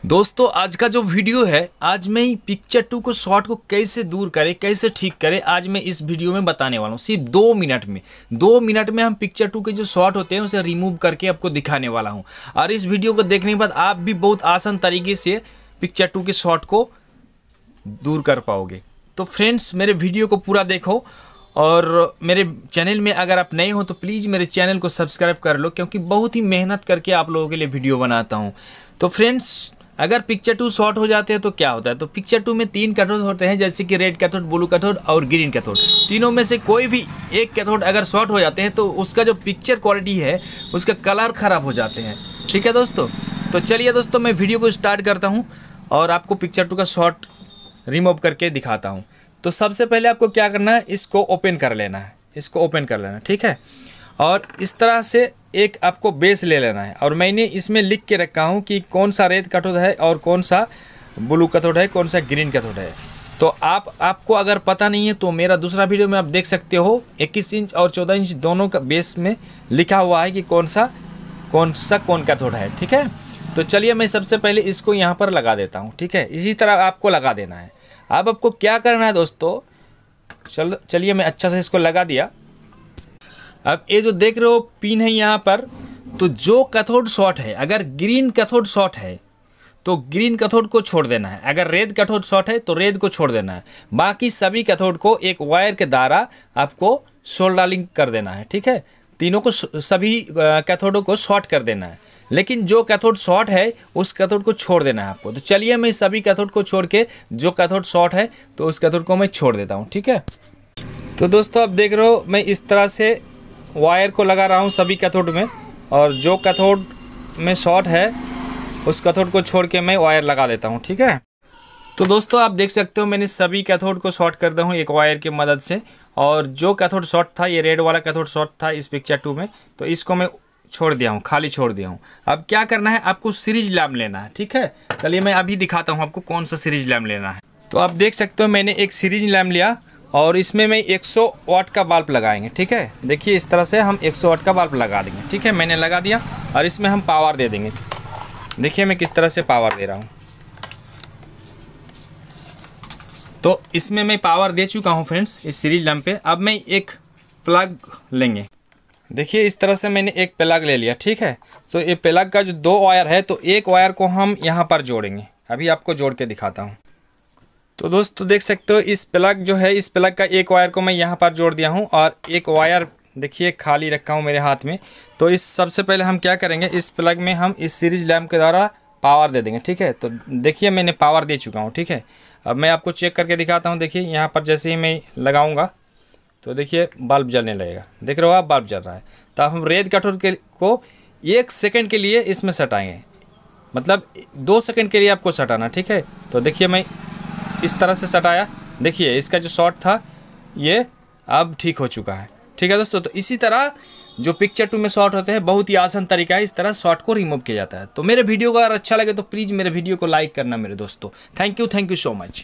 दोस्तों आज का जो वीडियो है, आज मैं पिक्चर 2 को शॉर्ट को कैसे दूर करें, कैसे ठीक करें, आज मैं इस वीडियो में बताने वाला हूँ। सिर्फ 2 मिनट में हम पिक्चर 2 के जो शॉर्ट होते हैं उसे रिमूव करके आपको दिखाने वाला हूँ। और इस वीडियो को देखने के बाद आप भी बहुत आसान तरीके से पिक्चर 2 के शॉर्ट को दूर कर पाओगे। तो फ्रेंड्स, मेरे वीडियो को पूरा देखो और मेरे चैनल में अगर आप नए हो तो प्लीज़ मेरे चैनल को सब्सक्राइब कर लो, क्योंकि बहुत ही मेहनत करके आप लोगों के लिए वीडियो बनाता हूँ। तो फ्रेंड्स, अगर पिक्चर 2 शॉर्ट हो जाते हैं तो क्या होता है, तो पिक्चर 2 में 3 कैथोड होते हैं, जैसे कि रेड कैथोड, ब्लू कैथोड और ग्रीन कैथोड। तीनों में से कोई भी एक कैथोड अगर शॉर्ट हो जाते हैं तो उसका जो पिक्चर क्वालिटी है उसका कलर ख़राब हो जाते हैं। ठीक है दोस्तों, तो चलिए दोस्तों मैं वीडियो को स्टार्ट करता हूँ और आपको पिक्चर 2 का शॉर्ट रिमूव करके दिखाता हूँ। तो सबसे पहले आपको क्या करना है, इसको ओपन कर लेना है, इसको ओपन कर लेना है, ठीक है। और इस तरह से एक आपको बेस ले लेना है और मैंने इसमें लिख के रखा हूँ कि कौन सा रेड कैथोड है और कौन सा ब्लू कैथोड है, कौन सा ग्रीन कैथोड है। तो आपको अगर पता नहीं है तो मेरा दूसरा वीडियो में आप देख सकते हो, 21 इंच और 14 इंच दोनों का बेस में लिखा हुआ है कि कौन कैथोड है, ठीक है। तो चलिए मैं सबसे पहले इसको यहाँ पर लगा देता हूँ, ठीक है। इसी तरह आपको लगा देना है। अब आपको क्या करना है दोस्तों, चलिए मैं अच्छा से इसको लगा दिया। अब ये जो देख रहे हो पिन है यहाँ पर, तो जो कैथोड शॉर्ट है, अगर ग्रीन कैथोड शॉर्ट है तो ग्रीन कैथोड को छोड़ देना है, अगर रेड कैथोड शॉर्ट है तो रेड को छोड़ देना है। बाकी सभी कैथोड को एक वायर के द्वारा आपको सोल्डरिंग कर देना है, ठीक है। तीनों को, सभी कैथोडों को शॉर्ट कर देना है, लेकिन जो कैथोड शॉर्ट है उस कैथोड को छोड़ देना है आपको। तो चलिए मैं सभी कैथोड को छोड़ के जो कैथोड शॉर्ट है तो उस कैथोड को मैं छोड़ देता हूँ, ठीक है। तो दोस्तों आप देख रहे हो मैं इस तरह से वायर को लगा रहा हूँ सभी कैथोड में, और जो कैथोड में शॉर्ट है उस कैथोड को छोड़ के मैं वायर लगा देता हूँ, ठीक है। तो दोस्तों आप देख सकते हो मैंने सभी कैथोड को शॉर्ट कर दिया हूँ एक वायर की मदद से, और जो कैथोड शॉर्ट था, ये रेड वाला कैथोड शॉर्ट था इस पिक्चर 2 में, तो इसको मैं छोड़ दिया हूँ, खाली छोड़ दिया हूँ। अब क्या करना है, आपको सीरीज लैम्प लेना है, ठीक है। चलिए मैं अभी दिखाता हूँ आपको कौन सा सीरीज लैम्प लेना है। तो आप देख सकते हो मैंने एक सीरीज लैम्प लिया और इसमें मैं 100 वाट का बल्ब लगाएंगे, ठीक है। देखिए इस तरह से हम 100 वाट का बल्ब लगा देंगे, ठीक है। मैंने लगा दिया और इसमें हम पावर दे देंगे। देखिए मैं किस तरह से पावर दे रहा हूँ। तो इसमें मैं पावर दे चुका हूँ फ्रेंड्स इस सीरीज लैम्प पे। अब मैं एक प्लग लेंगे। देखिए इस तरह से मैंने एक प्लग ले लिया, ठीक है। तो ये प्लग का जो 2 वायर है, तो एक वायर को हम यहाँ पर जोड़ेंगे। अभी आपको जोड़ के दिखाता हूँ। तो दोस्तों देख सकते हो इस प्लग जो है, इस प्लग का एक वायर को मैं यहाँ पर जोड़ दिया हूँ और एक वायर देखिए खाली रखा हूँ मेरे हाथ में। तो इस सबसे पहले हम क्या करेंगे, इस प्लग में हम इस सीरीज लैम्प के द्वारा पावर दे देंगे, ठीक है। तो देखिए मैंने पावर दे चुका हूँ, ठीक है। अब मैं आपको चेक करके दिखाता हूँ। देखिए यहाँ पर जैसे ही मैं लगाऊंगा तो देखिए बल्ब जलने लगेगा, देख रहे हो आप, बल्ब जल रहा है। तो अब हम रेड कैथोड को 1 सेकंड के लिए इसमें सटाएंगे, मतलब 2 सेकंड के लिए आपको सटाना, ठीक है। तो देखिए मैं इस तरह से सटाया, देखिए इसका जो शॉर्ट था ये अब ठीक हो चुका है, ठीक है दोस्तों। तो इसी तरह जो पिक्चर 2 में शॉर्ट होते हैं, बहुत ही आसान तरीका है, इस तरह शॉर्ट को रिमूव किया जाता है। तो मेरे वीडियो को अगर अच्छा लगे तो प्लीज़ मेरे वीडियो को लाइक करना मेरे दोस्तों। Thank you so much.